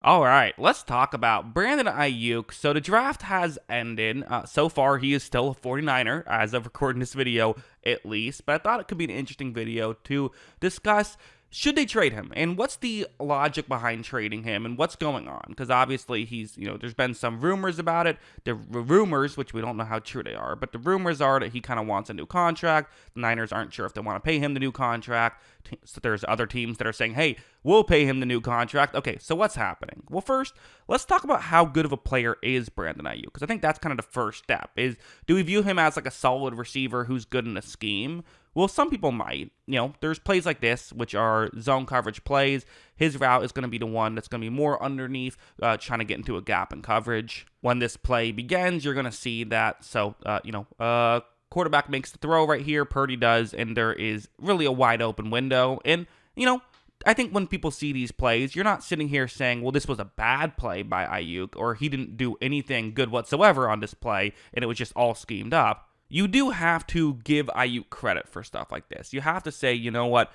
All right, let's talk about Brandon Aiyuk. So the draft has ended. So far, he is still a 49er as of recording this video, at least. But I thought it could be an interesting video to discuss should they trade him and what's the logic behind trading him and what's going on. Because obviously, there's been some rumors about it. The rumors, which we don't know how true they are, but the rumors are that he kind of wants a new contract. The Niners aren't sure if they want to pay him the new contract. So there's other teams that are saying, hey, we'll pay him the new contract. Okay, so what's happening? Well, first, let's talk about how good of a player is Brandon Aiyuk, because I think that's kind of the first step. Do we view him as like a solid receiver who's good in a scheme? Well, some people might. There's plays like this, which are zone coverage plays. His route is going to be the one that's going to be more underneath, trying to get into a gap in coverage. When this play begins, you're going to see that. So, quarterback makes the throw right here. Purdy does, and there is really a wide open window. And, I think when people see these plays, you're not sitting here saying, well, this was a bad play by Aiyuk, or he didn't do anything good whatsoever on this play, and it was just all schemed up. You do have to give Aiyuk credit for stuff like this. You have to say, you know what,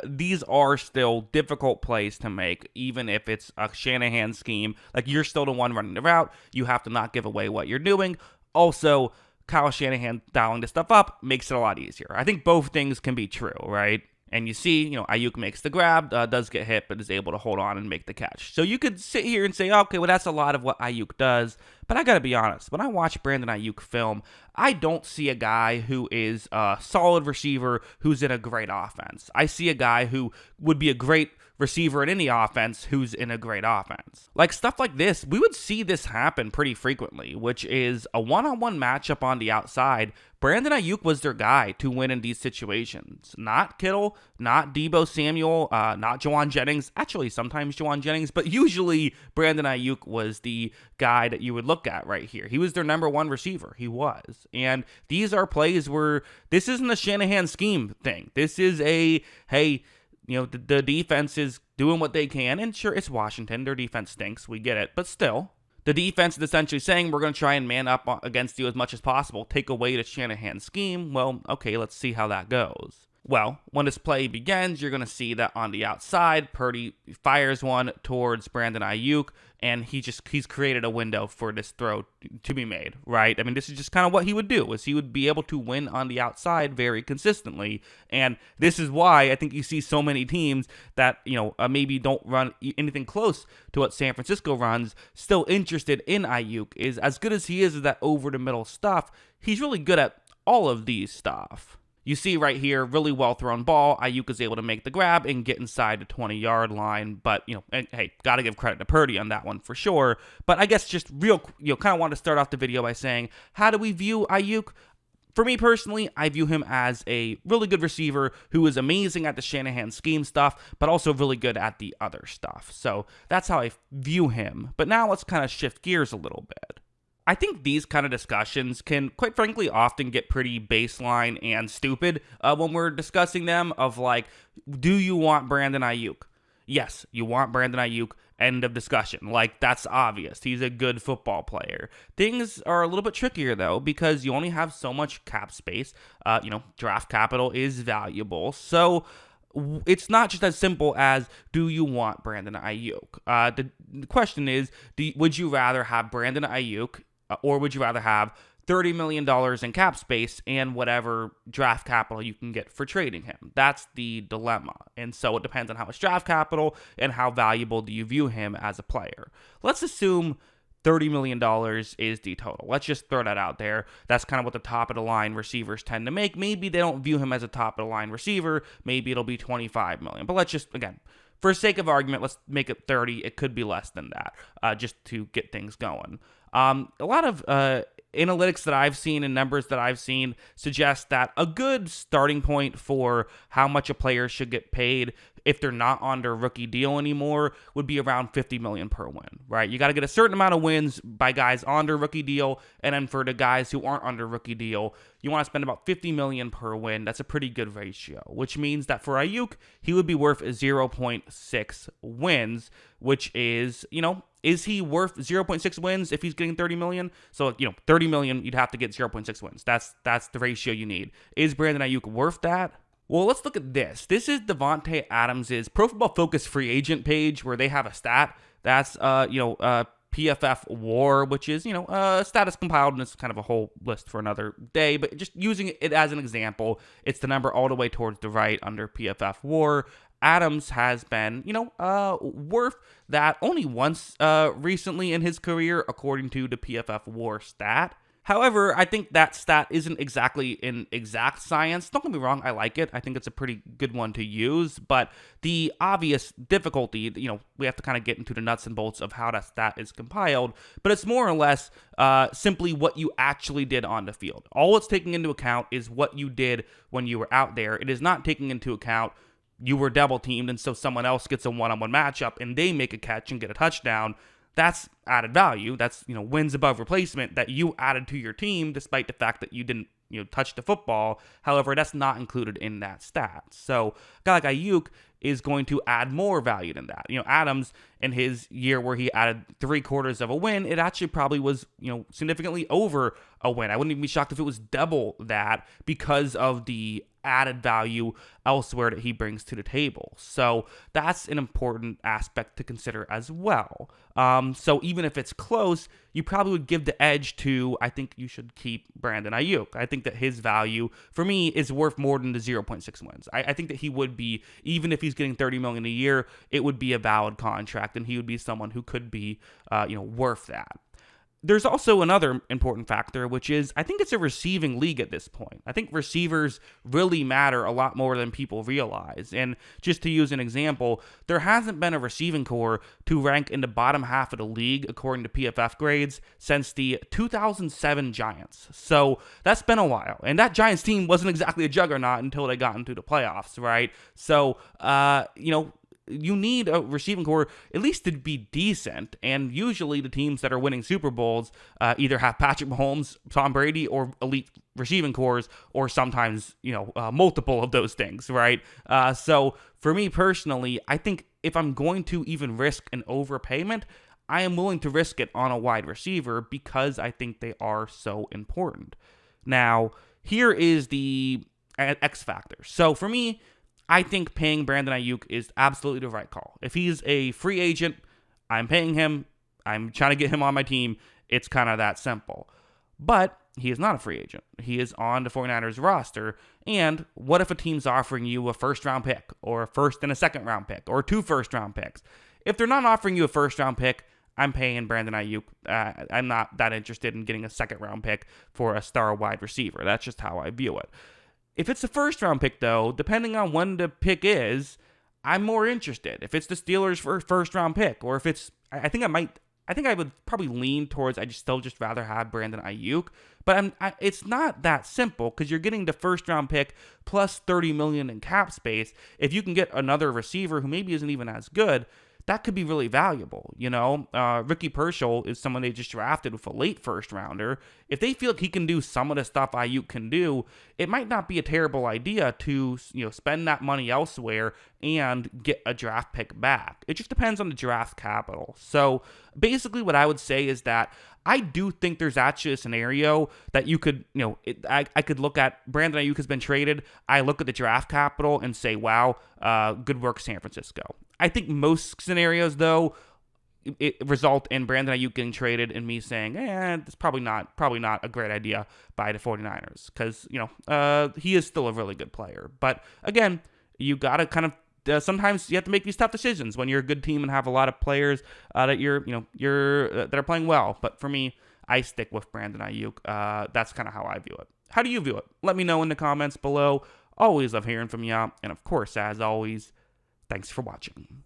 these are still difficult plays to make, even if it's a Shanahan scheme. Like, you're still the one running the route. You have to not give away what you're doing. Also, Kyle Shanahan dialing this stuff up makes it a lot easier. I think both things can be true, right? And you see, Aiyuk makes the grab, does get hit, but is able to hold on and make the catch. So you could sit here and say, okay, well, that's a lot of what Aiyuk does. But I got to be honest, when I watch Brandon Aiyuk film, I don't see a guy who is a solid receiver who's in a great offense. I see a guy who would be a great receiver in any offense who's in a great offense. Like stuff like this, we would see this happen pretty frequently, which is a one-on-one matchup on the outside. Brandon Aiyuk was their guy to win in these situations. Not Kittle, not Deebo Samuel, not Jawan Jennings. Actually, sometimes Jawan Jennings, but usually Brandon Aiyuk was the guy that you would look at right here. He was their number one receiver. He was. And these are plays where this isn't a Shanahan scheme thing. This is hey, the defense is doing what they can. And sure, it's Washington. Their defense stinks. We get it. But still, the defense is essentially saying we're going to try and man up against you as much as possible, take away the Shanahan scheme. Well, okay, let's see how that goes. Well, when this play begins, you're going to see that on the outside, Purdy fires one towards Brandon Aiyuk, and he's created a window for this throw to be made, right? I mean, this is just kind of what he would do, is he would be able to win on the outside very consistently, and this is why I think you see so many teams that, maybe don't run anything close to what San Francisco runs, still interested in Aiyuk. Is as good as he is at that over-the-middle stuff, he's really good at all of these stuff. You see right here, really well thrown ball. Aiyuk is able to make the grab and get inside the 20-yard line. But, and, hey, got to give credit to Purdy on that one for sure. But I guess just kind of want to start off the video by saying, how do we view Aiyuk? For me personally, I view him as a really good receiver who is amazing at the Shanahan scheme stuff, but also really good at the other stuff. So that's how I view him. But now let's kind of shift gears a little bit. I think these kind of discussions can, quite frankly, often get pretty baseline and stupid when we're discussing them of like, do you want Brandon Aiyuk? Yes, you want Brandon Aiyuk, end of discussion. Like, that's obvious. He's a good football player. Things are a little bit trickier, though, because you only have so much cap space. Draft capital is valuable. So it's not just as simple as, do you want Brandon Aiyuk? The question is, would you rather have Brandon Aiyuk, or would you rather have $30 million in cap space and whatever draft capital you can get for trading him? That's the dilemma. And so it depends on how much draft capital and how valuable do you view him as a player. Let's assume $30 million is the total. Let's just throw that out there. That's kind of what the top of the line receivers tend to make. Maybe they don't view him as a top of the line receiver. Maybe it'll be $25 million. But let's just, again, for sake of argument, let's make it 30. It could be less than that, just to get things going. A lot of analytics that I've seen and numbers that I've seen suggest that a good starting point for how much a player should get paid if they're not on their rookie deal anymore would be around $50 million per win, right? You got to get a certain amount of wins by guys on their rookie deal, and then for the guys who aren't on their rookie deal, you want to spend about $50 million per win. That's a pretty good ratio, which means that for Aiyuk, he would be worth 0.6 wins, which is, is he worth 0.6 wins if he's getting $30 million? So, $30 million, you'd have to get 0.6 wins. That's the ratio you need. Is Brandon Aiyuk worth that? Well, let's look at this. This is Devontae Adams' Pro Football Focus free agent page where they have a stat That's PFF WAR, which is status compiled, and it's kind of a whole list for another day. But just using it as an example, it's the number all the way towards the right under PFF WAR. Adams has been, worth that only once recently in his career, according to the PFF WAR stat. However, I think that stat isn't exactly an exact science. Don't get me wrong, I like it. I think it's a pretty good one to use, but the obvious difficulty, we have to kind of get into the nuts and bolts of how that stat is compiled, but it's more or less simply what you actually did on the field. All it's taking into account is what you did when you were out there. It is not taking into account you were double teamed, and so someone else gets a one-on-one matchup and they make a catch and get a touchdown. That's added value. That's, wins above replacement that you added to your team despite the fact that you didn't, touch the football. However, that's not included in that stat. So a guy like Aiyuk is going to add more value than that. Adams, in his year where he added 3/4 of a win, it actually probably was, significantly over a win. I wouldn't even be shocked if it was double that because of the added value elsewhere that he brings to the table. So that's an important aspect to consider as well. So even if it's close, you probably would give the edge to, I think you should keep Brandon Aiyuk. I think that his value, for me, is worth more than the 0.6 wins. I think that he would be, even if he's getting $30 million a year, it would be a valid contract, and he would be someone who could be, worth that. There's also another important factor, which is I think it's a receiving league at this point. I think receivers really matter a lot more than people realize. And just to use an example, there hasn't been a receiving core to rank in the bottom half of the league, according to PFF grades, since the 2007 Giants. So that's been a while. And that Giants team wasn't exactly a juggernaut until they got into the playoffs, right? So, you need a receiving core at least to be decent, and usually the teams that are winning Super Bowls either have Patrick Mahomes, Tom Brady, or elite receiving cores, or sometimes multiple of those things, right? So for me personally, I think if I'm going to even risk an overpayment, I am willing to risk it on a wide receiver because I think they are so important. Now, here is the X factor. So for me, I think paying Brandon Aiyuk is absolutely the right call. If he's a free agent, I'm paying him. I'm trying to get him on my team. It's kind of that simple. But he is not a free agent. He is on the 49ers roster. And what if a team's offering you a first-round pick, or a first and a second-round pick, or 2 first-round picks? If they're not offering you a first-round pick, I'm paying Brandon Aiyuk. I'm not that interested in getting a second-round pick for a star wide receiver. That's just how I view it. If it's a first-round pick, though, depending on when the pick is, I'm more interested. If it's the Steelers' first-round pick, or if it's, I think I would probably lean towards, I'd still just rather have Brandon Aiyuk. But it's not that simple, because you're getting the first-round pick plus $30 million in cap space. If you can get another receiver who maybe isn't even as good, that could be really valuable. Ricky Pearsall is someone they just drafted with a late first rounder. If they feel like he can do some of the stuff Aiyuk can do, it might not be a terrible idea to spend that money elsewhere and get a draft pick back. It just depends on the draft capital. So basically what I would say is that I do think there's actually a scenario that you could, I could look at. Brandon Aiyuk has been traded. I look at the draft capital and say, wow, good work, San Francisco. I think most scenarios, though, it result in Brandon Aiyuk getting traded and me saying, it's probably not a great idea by the 49ers, because, he is still a really good player. But again, you got to kind of, sometimes you have to make these tough decisions when you're a good team and have a lot of players that that are playing well. But for me, I stick with Brandon Aiyuk. That's kind of how I view it. How do you view it? Let me know in the comments below. Always love hearing from you. And of course, as always, thanks for watching.